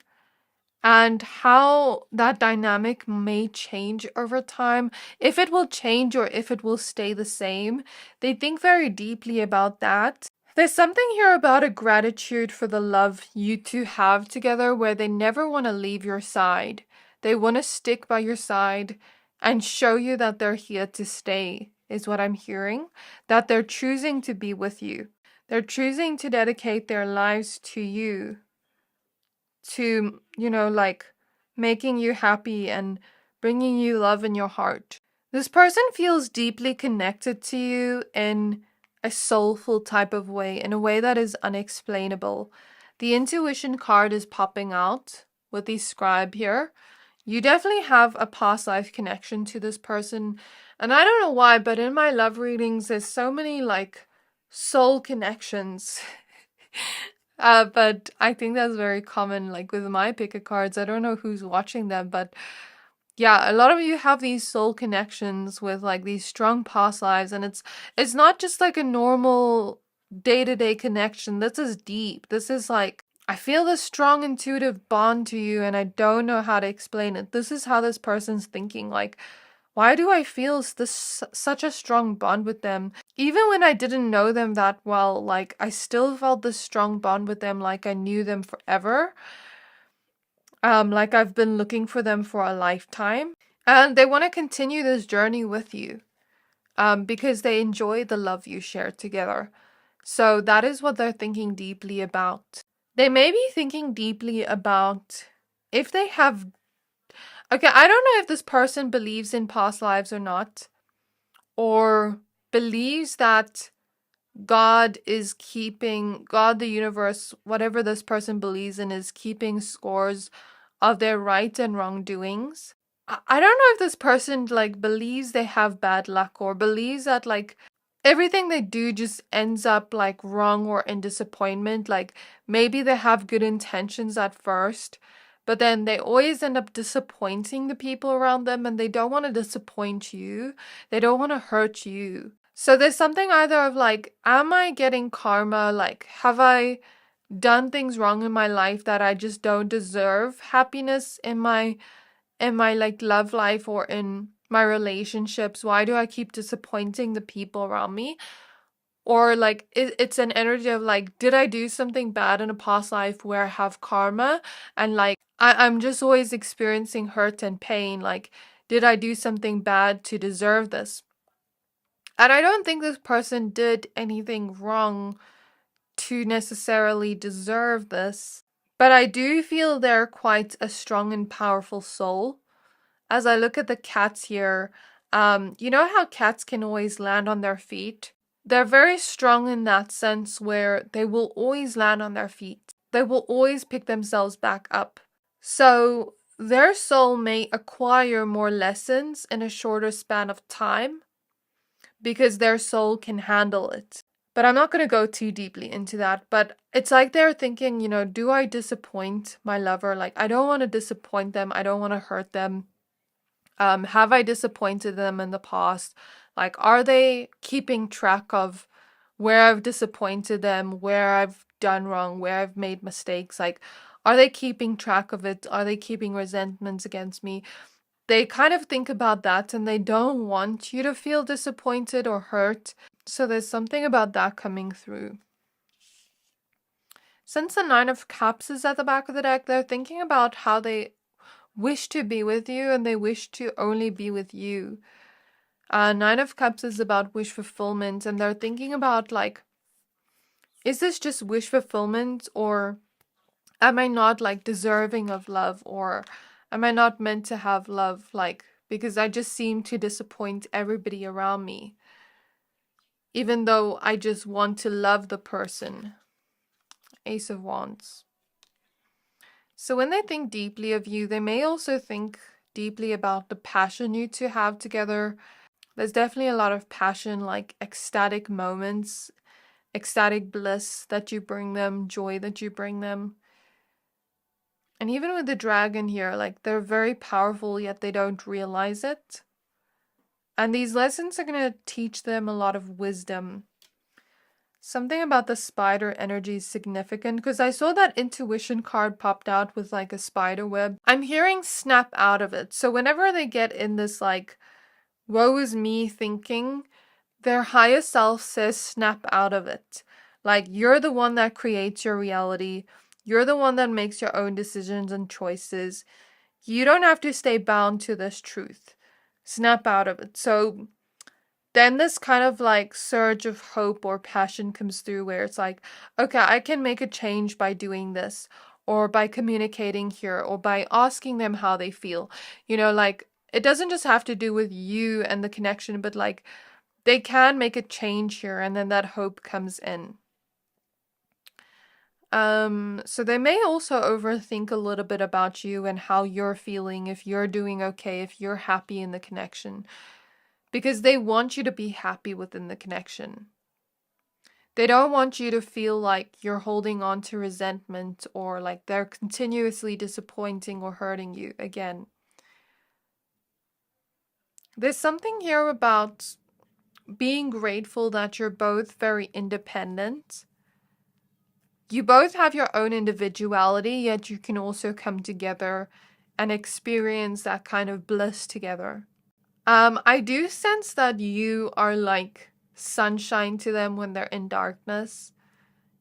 and how that dynamic may change over time. If it will change or if it will stay the same. They think very deeply about that. There's something here about a gratitude for the love you two have together, where they never want to leave your side. They want to stick by your side and show you that they're here to stay. is what I'm hearing, that they're choosing to be with you. They're choosing to dedicate their lives to you, to, like making you happy and bringing you love in your heart. This person feels deeply connected to you in a soulful type of way, in a way that is unexplainable. The intuition card is popping out with the scribe here. You definitely have a past life connection to this person. And I don't know why, but in my love readings, there's so many like soul connections. But I think that's very common, like with my pick of cards. I don't know who's watching them, but yeah, a lot of you have these soul connections with like these strong past lives, and it's not just like a normal day-to-day connection. This is deep. This is like, I feel this strong intuitive bond to you, and I don't know how to explain it. This is how this person's thinking. Like, why do I feel such a strong bond with them? Even when I didn't know them that well, like I still felt this strong bond with them, like I knew them forever. Like I've been looking for them for a lifetime. And they want to continue this journey with you. Because they enjoy the love you share together. So that is what they're thinking deeply about. They may be thinking deeply about if they have... Okay, I don't know if this person believes in past lives or not. Or believes that God, the universe, whatever this person believes in, is keeping scores of their right and wrongdoings. I don't know if this person like believes they have bad luck, or believes that like everything they do just ends up like wrong or in disappointment. Like maybe they have good intentions at first, but then they always end up disappointing the people around them, and they don't want to disappoint you. They don't want to hurt you. So there's something either of like, am I getting karma? Like, have I done things wrong in my life that I just don't deserve happiness in my like love life or in my relationships? Why do I keep disappointing the people around me? Or like it's an energy of like, did I do something bad in a past life where I have karma, and like I'm just always experiencing hurt and pain? Like, did I do something bad to deserve this? And I don't think this person did anything wrong to necessarily deserve this, but I do feel they're quite a strong and powerful soul. As I look at the cats here, you know how cats can always land on their feet? They're very strong in that sense, where they will always land on their feet. They will always pick themselves back up. So their soul may acquire more lessons in a shorter span of time because their soul can handle it. But I'm not going to go too deeply into that. But it's like they're thinking, do I disappoint my lover? Like, I don't want to disappoint them. I don't want to hurt them. Have I disappointed them in the past? Like, are they keeping track of where I've disappointed them, where I've done wrong, where I've made mistakes? Like, are they keeping track of it? Are they keeping resentments against me? They kind of think about that, and they don't want you to feel disappointed or hurt. So there's something about that coming through. Since the Nine of Cups is at the back of the deck, they're thinking about how they wish to be with you, and they wish to only be with you. Nine of Cups is about wish fulfillment, and they're thinking about like, is this just wish fulfillment, or am I not like deserving of love, or am I not meant to have love, like, because I just seem to disappoint everybody around me, even though I just want to love the person. Ace of Wands. So when they think deeply of you, they may also think deeply about the passion you two have together. There's definitely a lot of passion, like ecstatic moments, ecstatic bliss that you bring them, joy that you bring them. And even with the dragon here, like they're very powerful, yet they don't realize it. And these lessons are going to teach them a lot of wisdom. Something about the spider energy is significant, because I saw that intuition card popped out with like a spider web. I'm hearing snap out of it. So whenever they get in this like, woe is me thinking, their higher self says snap out of it. Like, you're the one that creates your reality. You're the one that makes your own decisions and choices. You don't have to stay bound to this truth. Snap out of it. So then this kind of like surge of hope or passion comes through where it's like, okay, I can make a change by doing this, or by communicating here, or by asking them how they feel. Like it doesn't just have to do with you and the connection, but like they can make a change here, and then that hope comes in. So they may also overthink a little bit about you and how you're feeling, if you're doing okay, if you're happy in the connection, because they want you to be happy within the connection. They don't want you to feel like you're holding on to resentment, or like they're continuously disappointing or hurting you again. There's something here about being grateful that you're both very independent. You both have your own individuality, yet you can also come together and experience that kind of bliss together. I do sense that you are like sunshine to them when they're in darkness.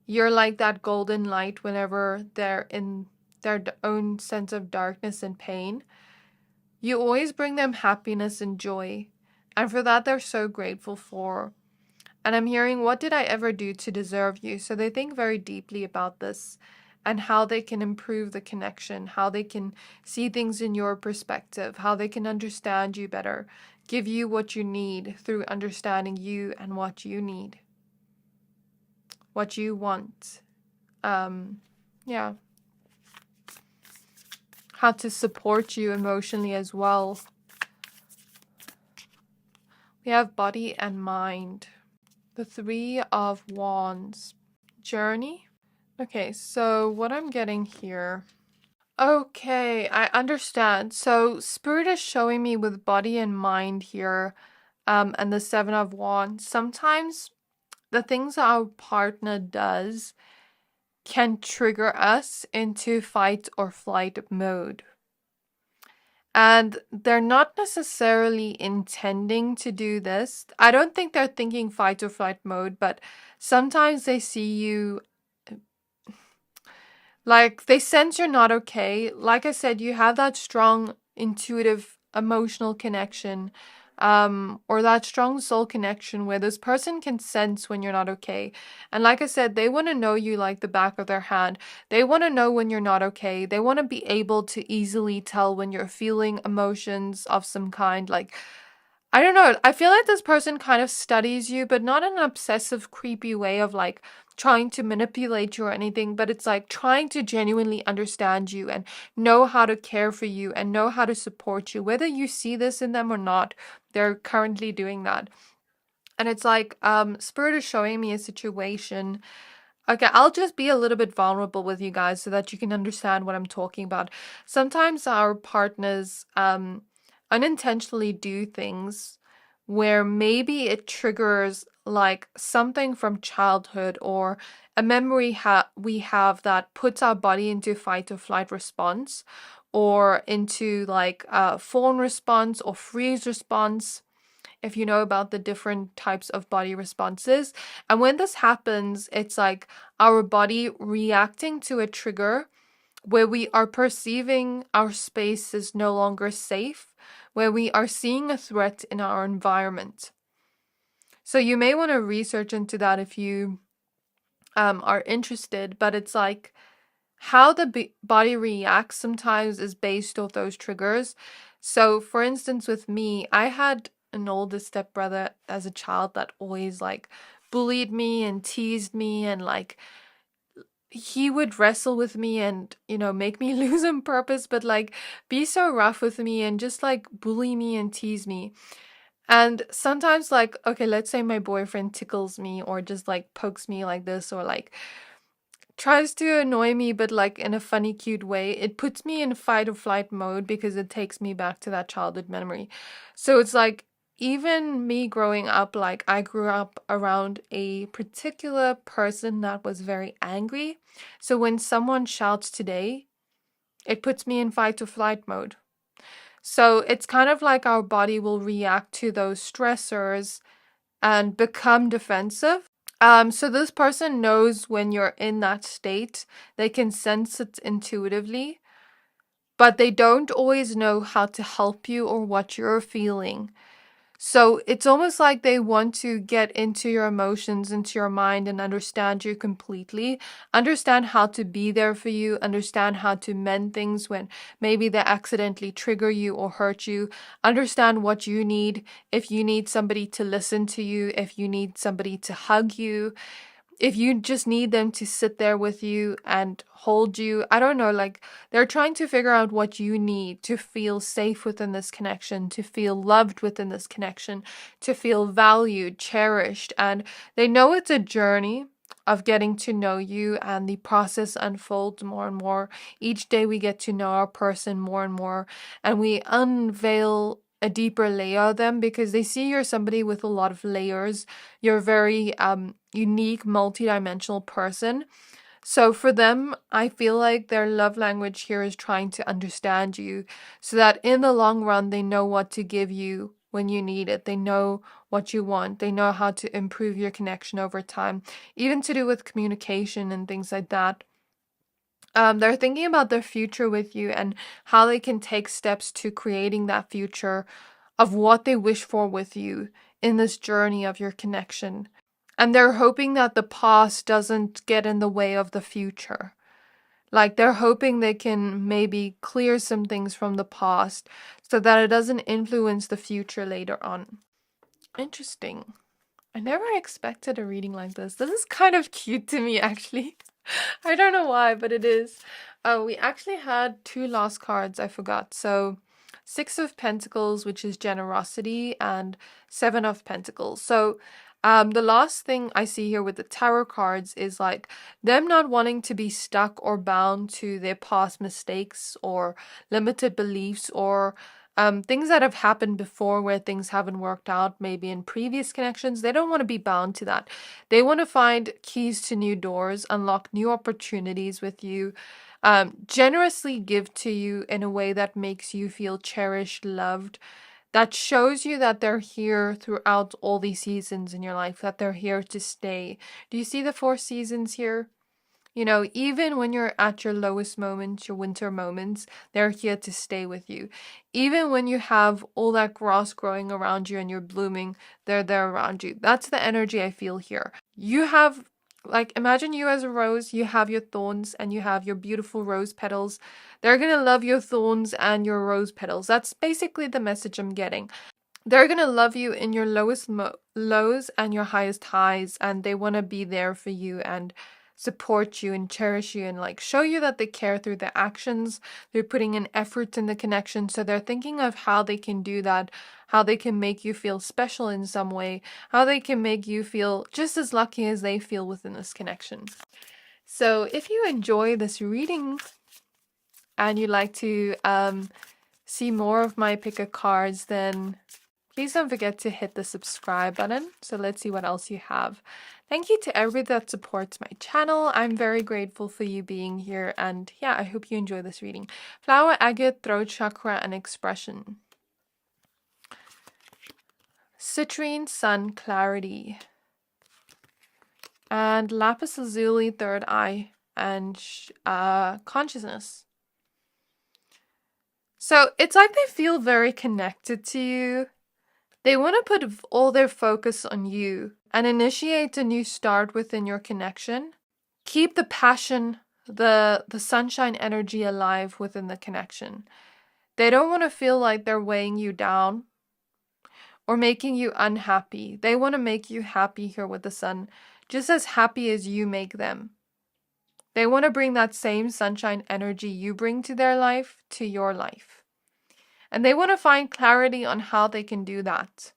You're like that golden light whenever they're in their own sense of darkness and pain. You always bring them happiness and joy. And for that, they're so grateful for. And I'm hearing, what did I ever do to deserve you? So they think very deeply about this and how they can improve the connection, how they can see things in your perspective, how they can understand you better, give you what you need through understanding you and what you need, what you want. Yeah. How to support you emotionally as well. We have body and mind. The 3 of Wands. Journey. Okay, so what I'm getting here. Okay, I understand. So Spirit is showing me with body and mind here, and the 7 of Wands. Sometimes the things our partner does can trigger us into fight or flight mode. And they're not necessarily intending to do this. I don't think they're thinking fight or flight mode, but sometimes they see you, like they sense you're not okay. Like I said, you have that strong intuitive emotional connection, or that strong soul connection where this person can sense when you're not okay. And like I said, they want to know you like the back of their hand. They want to know when you're not okay. They want to be able to easily tell when you're feeling emotions of some kind. Like, I don't know. I feel like this person kind of studies you, but not in an obsessive, creepy way of like trying to manipulate you or anything, but it's like trying to genuinely understand you and know how to care for you and know how to support you. Whether you see this in them or not, they're currently doing that. And it's like, Spirit is showing me a situation. Okay, I'll just be a little bit vulnerable with you guys so that you can understand what I'm talking about. Sometimes our partners, unintentionally do things where maybe it triggers like something from childhood or a memory we have that puts our body into fight or flight response, or into like a fawn response or freeze response, if you know about the different types of body responses. And when this happens, it's like our body reacting to a trigger where we are perceiving our space is no longer safe, where we are seeing a threat in our environment. So you may want to research into that if you are interested, but it's like how the body reacts sometimes is based off those triggers. So for instance, with me, I had an older stepbrother as a child that always like bullied me and teased me, and like he would wrestle with me and, make me lose on purpose, but like be so rough with me and just like bully me and tease me. And sometimes, like, okay, let's say my boyfriend tickles me or just like pokes me like this, or like tries to annoy me, but like in a funny, cute way. It puts me in fight or flight mode because it takes me back to that childhood memory. So it's like, even me growing up, like I grew up around a particular person that was very angry. So when someone shouts today, it puts me in fight or flight mode. So it's kind of like our body will react to those stressors and become defensive. So this person knows when you're in that state. They can sense it intuitively, but they don't always know how to help you or what you're feeling. So it's almost like they want to get into your emotions, into your mind, and understand you completely. Understand how to be there for you. Understand how to mend things when maybe they accidentally trigger you or hurt you. Understand what you need. If you need somebody to listen to you, if you need somebody to hug you, if you just need them to sit there with you and hold you, I don't know, like they're trying to figure out what you need to feel safe within this connection, to feel loved within this connection, to feel valued, cherished. And they know it's a journey of getting to know you, and the process unfolds more and more. Each day we get to know our person more and more, and we unveil a deeper layer of them because they see you're somebody with a lot of layers. You're a very unique, multidimensional person. So for them, I feel like their love language here is trying to understand you so that in the long run, they know what to give you when you need it. They know what you want. They know how to improve your connection over time, even to do with communication and things like that. They're thinking about their future with you and how they can take steps to creating that future of what they wish for with you in this journey of your connection. And they're hoping that the past doesn't get in the way of the future. Like they're hoping they can maybe clear some things from the past so that it doesn't influence the future later on. Interesting. I never expected a reading like this. This is kind of cute to me, actually. I don't know why, but it is. We actually had two lost cards, I forgot. So, Six of Pentacles, which is generosity, and Seven of Pentacles. So, the last thing I see here with the tarot cards is like them not wanting to be stuck or bound to their past mistakes or limited beliefs or things that have happened before where things haven't worked out, maybe in previous connections. They don't want to be bound to that. They want to find keys to new doors, unlock new opportunities with you, generously give to you in a way that makes you feel cherished, loved, that shows you that they're here throughout all these seasons in your life, that they're here to stay. Do you see the 4 seasons here? You know, even when you're at your lowest moments, your winter moments, they're here to stay with you. Even when you have all that grass growing around you and you're blooming, they're there around you. That's the energy I feel here. You have, like, imagine you as a rose, you have your thorns and you have your beautiful rose petals. They're going to love your thorns and your rose petals. That's basically the message I'm getting. They're going to love you in your lowest lows and your highest highs, and they want to be there for you and support you and cherish you and like show you that they care through their actions. They're putting an effort in the connection. So they're thinking of how they can do that, how they can make you feel special in some way, how they can make you feel just as lucky as they feel within this connection. So if you enjoy this reading and you'd like to see more of my pick a cards, then please don't forget to hit the subscribe button. So let's see what else you have. Thank you to everybody that supports my channel. I'm very grateful for you being here. And yeah, I hope you enjoy this reading. Flower, agate, throat chakra, and expression. Citrine, sun, clarity. And lapis lazuli, third eye, and consciousness. So it's like they feel very connected to you. They want to put all their focus on you and initiate a new start within your connection. Keep the passion, the sunshine energy alive within the connection. They don't want to feel like they're weighing you down or making you unhappy. They want to make you happy here with the sun, just as happy as you make them. They want to bring that same sunshine energy you bring to their life to your life. And they want to find clarity on how they can do that.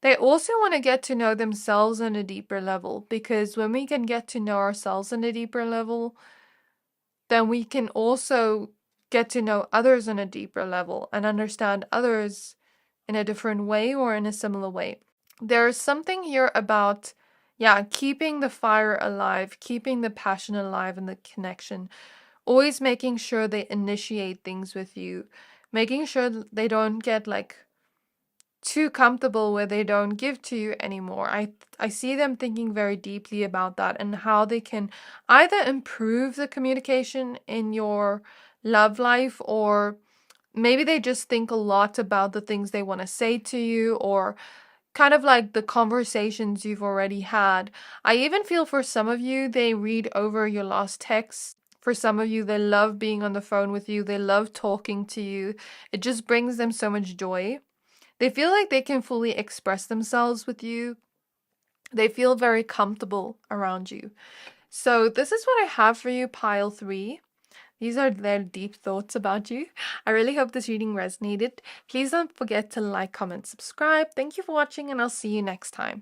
They also want to get to know themselves on a deeper level, because when we can get to know ourselves on a deeper level, then we can also get to know others on a deeper level and understand others in a different way or in a similar way. There's something here about, keeping the fire alive, keeping the passion alive in the connection, always making sure they initiate things with you, making sure they don't get like too comfortable where they don't give to you anymore. I see them thinking very deeply about that and how they can either improve the communication in your love life or maybe they just think a lot about the things they want to say to you, or kind of like the conversations you've already had. I even feel for some of you, they read over your last text. For some of you, they love being on the phone with you. They love talking to you. It just brings them so much joy. They feel like they can fully express themselves with you. They feel very comfortable around you. So this is what I have for you, pile 3. These are their deep thoughts about you. I really hope this reading resonated. Please don't forget to like, comment, subscribe. Thank you for watching, and I'll see you next time.